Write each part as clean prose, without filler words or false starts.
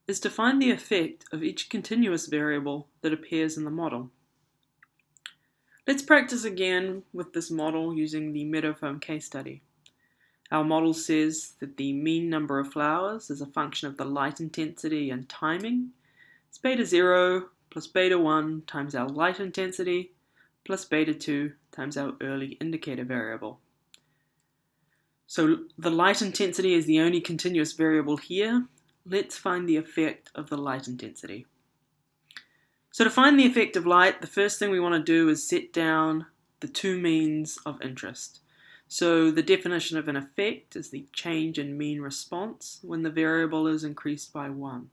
is to find the effect of each continuous variable that appears in the model. Let's practice again with this model using the meadow foam case study. Our model says that the mean number of flowers is a function of the light intensity and timing. It's beta 0 plus beta 1 times our light intensity plus beta 2 times our early indicator variable. So the light intensity is the only continuous variable here. Let's find the effect of the light intensity. So to find the effect of light, the first thing we want to do is set down the two means of interest. So the definition of an effect is the change in mean response when the variable is increased by 1.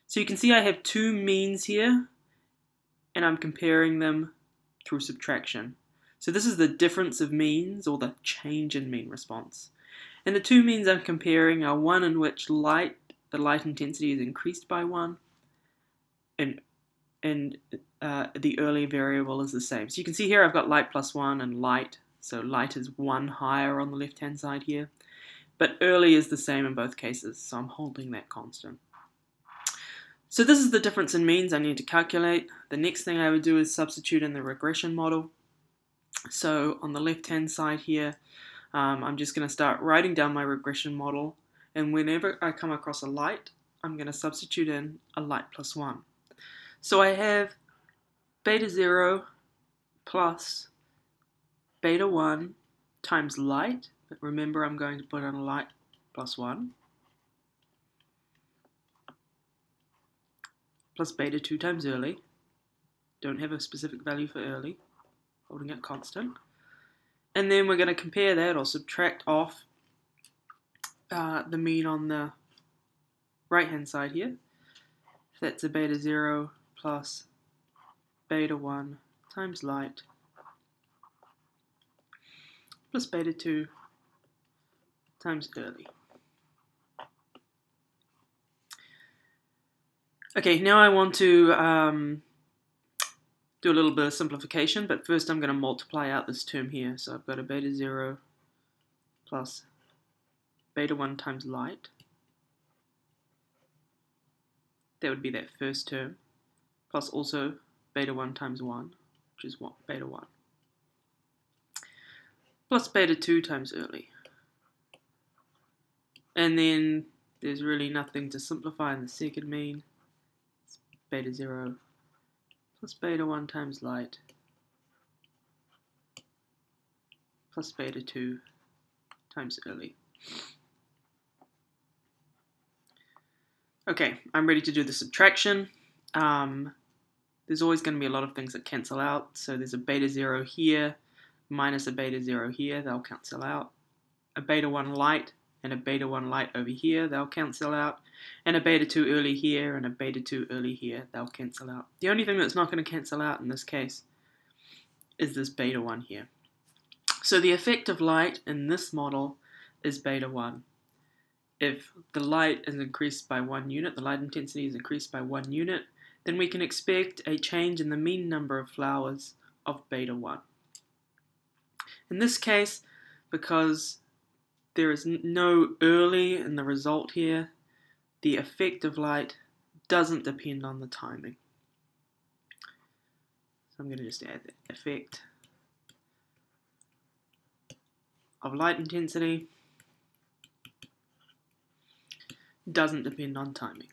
So you can see I have two means here, and I'm comparing them through subtraction. So this is the difference of means, or the change in mean response. And the two means I'm comparing are one in which the light intensity is increased by 1, and the early variable is the same. So you can see here I've got light plus 1 and light. So light is 1 higher on the left-hand side here. But early is the same in both cases, so I'm holding that constant. So this is the difference in means I need to calculate. The next thing I would do is substitute in the regression model. So on the left-hand side here, I'm just going to start writing down my regression model. And whenever I come across a light, I'm going to substitute in a light plus 1. So I have beta 0 plus beta 1 times light, but remember I'm going to put on a light plus 1, plus beta 2 times early. Don't have a specific value for early, holding it constant. And then we're going to compare that, or subtract off the mean on the right hand side here. That's a beta 0 plus beta 1 times light plus beta 2 times early. Okay, now I want to do a little bit of simplification, but first I'm going to multiply out this term here. So I've got a beta 0 plus beta 1 times light. That would be that first term, plus also beta 1 times 1, which is beta 1. Plus beta 2 times early. And then there's really nothing to simplify in the second mean. It's beta 0 plus beta 1 times light plus beta 2 times early. Okay, I'm ready to do the subtraction. There's always going to be a lot of things that cancel out. So there's a beta 0 here, minus a beta 0 here, they'll cancel out. A beta 1 light and a beta 1 light over here, they'll cancel out. And a beta 2 early here and a beta 2 early here, they'll cancel out. The only thing that's not going to cancel out in this case is this beta 1 here. So the effect of light in this model is beta 1. If the light is increased by 1 unit, the light intensity is increased by 1 unit, then we can expect a change in the mean number of flowers of beta 1. In this case, because there is no early in the result here, the effect of light doesn't depend on the timing. So I'm going to just add the effect of light intensity doesn't depend on timing.